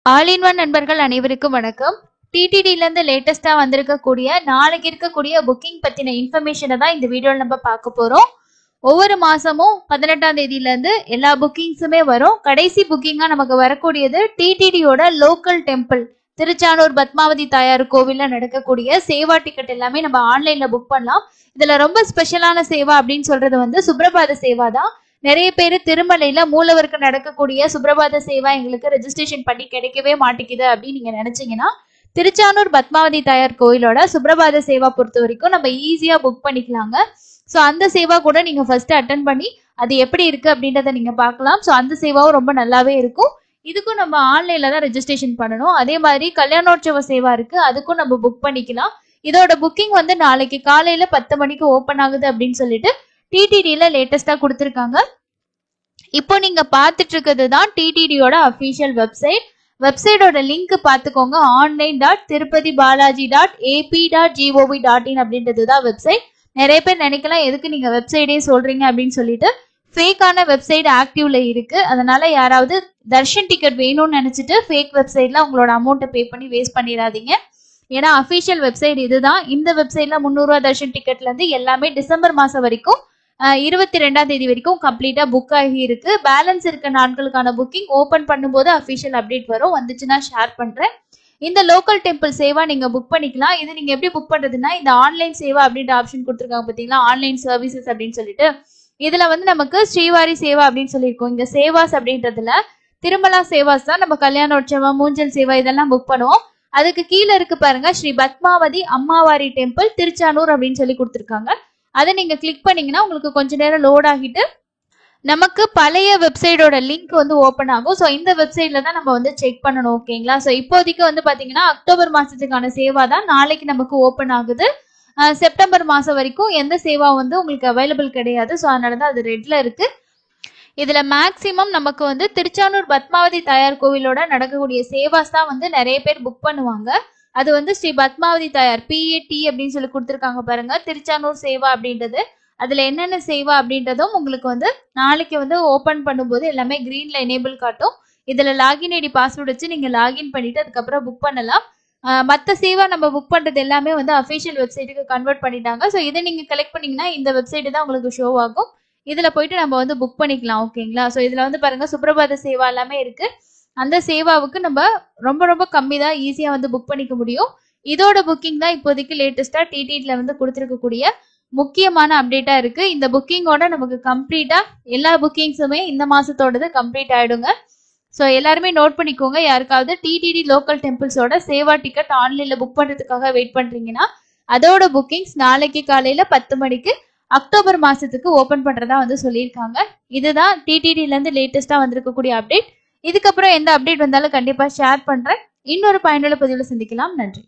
All in one நண்பர்கள் அனைவருக்கும் வணக்கம். டிடிடில இருந்து லேட்டஸ்டா வந்திருக்கக்கூடிய நாளைக்கு இருக்கக்கூடிய புக்கிங் பத்தின இன்ஃபர்மேஷனை தான் இந்த வீடியோல நம்ம பார்க்க போறோம். ஒவ்வொரு மாசமும் 18ஆம் தேதியில இருந்து எல்லா புக்கிங்ஸுமே வரும். கடைசி புக்கிங்கா நமக்கு வரக்கூடியது டிடிடியோட லோக்கல் டெம்பிள் திருச்சானூர் பத்மாவதி தாயார் கோவில்ல நடக்கக்கூடிய சேவா டிக்கெட் எல்லாமே நம்ம ஆன்லைன்ல புக் பண்ணலாம். இதுல ரொம்ப ஸ்பெஷலான சேவா அப்படின்னு சொல்றது வந்து சுப்ரபாத சேவா தான். நிறைய பேர் திருமலையில மூலவருக்கு நடக்கக்கூடிய சுப்ரபாத சேவா எங்களுக்கு ரெஜிஸ்ட்ரேஷன் பண்ணி கிடைக்கவே மாட்டேங்குது அப்படின்னு நீங்க நினைச்சீங்கன்னா திருச்சானூர் பத்மாவதி தாயார் கோயிலோட சுப்ரபாத சேவா பொறுத்த வரைக்கும் நம்ம ஈஸியா புக் பண்ணிக்கலாங்க. ஸோ அந்த சேவா கூட நீங்க ஃபர்ஸ்ட் அட்டன் பண்ணி அது எப்படி இருக்கு அப்படின்றத நீங்க பார்க்கலாம். ஸோ அந்த சேவாவும் ரொம்ப நல்லாவே இருக்கும். இதுக்கும் நம்ம ஆன்லைன்ல தான் ரெஜிஸ்ட்ரேஷன் பண்ணணும். அதே மாதிரி கல்யாணோற்சவ சேவா இருக்கு, அதுக்கும் நம்ம புக் பண்ணிக்கலாம். இதோட புக்கிங் வந்து நாளைக்கு காலையில 10 மணிக்கு ஓப்பன் ஆகுது அப்படின்னு சொல்லிட்டு டிடிடில லேட்டஸ்டா கொடுத்துருக்காங்க. இப்போ நீங்க பார்த்துட்டு இருக்கிறது தான் டிடிடியோட அஃபிஷியல் வெப்சைட். வெப்சைட்டோட லிங்க் பார்த்துக்கோங்க. online.tirupatibalaji.ap.gov.in அப்படின்றது தான் வெப்சைட். நிறைய பேர் நினைக்கலாம் எதுக்கு நீங்க வெப்சைட்டே சொல்றீங்க அப்படின்னு சொல்லிட்டு. ஃபேக்கான வெப்சைட் ஆக்டிவ்ல இருக்கு. அதனால யாராவது தர்ஷன் டிக்கெட் வேணும்னு நினைச்சிட்டு ஃபேக் வெப்சைட்ல உங்களோட அமௌண்ட்டை பே பண்ணி வேஸ்ட் பண்ணிடாதீங்க. ஏன்னா அஃபிஷியல் வெப்சைட் இதுதான். இந்த வெப்சைட்ல 300 ரூபா தர்ஷன் டிக்கெட்ல இருந்து எல்லாமே டிசம்பர் மாசம் வரைக்கும் 22ஆம் தேதி வரைக்கும் கம்ப்ளீட்டா புக் ஆகி இருக்கு. பேலன்ஸ் இருக்க நாட்களுக்கான புக்கிங் ஓபன் பண்ணும்போது அஃபிஷியல் அப்டேட் வரும். வந்துச்சுன்னா ஷேர் பண்றேன். இந்த லோக்கல் டெம்பிள் சேவா நீங்க புக் பண்ணிக்கலாம். இது நீங்க எப்படி புக் பண்றதுன்னா இந்த ஆன்லைன் சேவா அப்படின்ற ஆப்ஷன் கொடுத்துருக்காங்க பாத்தீங்களா, ஆன்லைன் சர்வீசஸ் அப்படின்னு சொல்லிட்டு. இதுல வந்து நமக்கு ஸ்ரீவாரி சேவா அப்படின்னு சொல்லியிருக்கோம். இங்க சேவாஸ் அப்படின்றதுல திருமலா சேவாஸ் தான் நம்ம கல்யாணோற்சவம் மூஞ்சல் சேவா இதெல்லாம் புக் பண்ணுவோம். அதுக்கு கீழே இருக்கு பாருங்க, ஸ்ரீ பத்மாவதி அம்மாவாரி டெம்பிள் திருச்சானூர் அப்படின்னு சொல்லி கொடுத்துருக்காங்க. அதை நீங்க கிளிக் பண்ணீங்கன்னா உங்களுக்கு கொஞ்ச நேரம் லோட் ஆகிட்டு நமக்கு பழைய வெப்சைட்டோட லிங்க் வந்து ஓப்பன் ஆகும். ஸோ இந்த வெப்சைட்ல தான் நம்ம வந்து செக் பண்ணணும். ஓகேங்களா? ஸோ இப்போதைக்கு வந்து பாத்தீங்கன்னா அக்டோபர் மாசத்துக்கான சேவா தான் நாளைக்கு நமக்கு ஓப்பன் ஆகுது. செப்டம்பர் மாசம் வரைக்கும் எந்த சேவா வந்து உங்களுக்கு அவைலபிள் கிடையாது. ஸோ அதனாலதான் அது ரெட்ல இருக்கு. இதுல மேக்சிமம் நமக்கு வந்து திருச்சானூர் பத்மாவதி தாயார் கோவிலோட நடக்கக்கூடிய சேவாஸ் தான் வந்து நிறைய பேர் புக் பண்ணுவாங்க. அது வந்து ஸ்ரீ பத்மாவதி தாயார் PAT அப்படின்னு சொல்லி கொடுத்துருக்காங்க பாருங்க, திருச்சானூர் சேவா அப்படின்றது. அதுல என்னென்ன சேவா அப்படின்றதும் உங்களுக்கு வந்து நாளைக்கு வந்து ஓபன் பண்ணும்போது எல்லாமே கிரீன்ல எனேபிள் காட்டும். இதுல லாகின் ஐடி பாஸ்வேர்டு வச்சு நீங்க லாகின் பண்ணிட்டு அதுக்கப்புறம் புக் பண்ணலாம். மற்ற சேவா நம்ம புக் பண்றது எல்லாமே வந்து அஃபிஷியல் வெப்சைட்டுக்கு கன்வெர்ட் பண்ணிட்டாங்க. ஸோ இதை நீங்க கலெக்ட் பண்ணீங்கன்னா இந்த வெப்சைட் தான் உங்களுக்கு ஷோ ஆகும். இதுல போயிட்டு நம்ம வந்து புக் பண்ணிக்கலாம். ஓகேங்களா? ஸோ இதுல வந்து பாருங்க சுப்ரபாத சேவா எல்லாமே இருக்கு. அந்த சேவாவுக்கு நம்ம ரொம்ப ரொம்ப கம்மி தான் ஈஸியா வந்து புக் பண்ணிக்க முடியும். இதோட புக்கிங் தான் இப்போதைக்கு லேட்டஸ்டா டிடிடில வந்து கொடுத்துருக்கக்கூடிய முக்கியமான அப்டேட்டா இருக்கு. இந்த புக்கிங்கோட நமக்கு கம்ப்ளீட்டா எல்லா புக்கிங்ஸுமே இந்த மாசத்தோடது கம்ப்ளீட் ஆயிடுங்க. ஸோ எல்லாருமே நோட் பண்ணிக்கோங்க. யாருக்காவது டிடிடி லோக்கல் டெம்பிள்ஸோட சேவா டிக்கெட் ஆன்லைன்ல புக் பண்றதுக்காக வெயிட் பண்றீங்கன்னா அதோட புக்கிங்ஸ் நாளைக்கு காலையில 10 மணிக்கு அக்டோபர் மாசத்துக்கு ஓபன் பண்றதா வந்து சொல்லியிருக்காங்க. இதுதான் டிடிடில இருந்து லேட்டஸ்டா வந்திருக்கக்கூடிய அப்டேட். இதுக்கப்புறம் எந்த அப்டேட் வந்தாலும் கண்டிப்பா ஷேர் பண்றேன். இன்னொரு பயனுள்ள பதிவுல சந்திக்கலாம். நன்றி.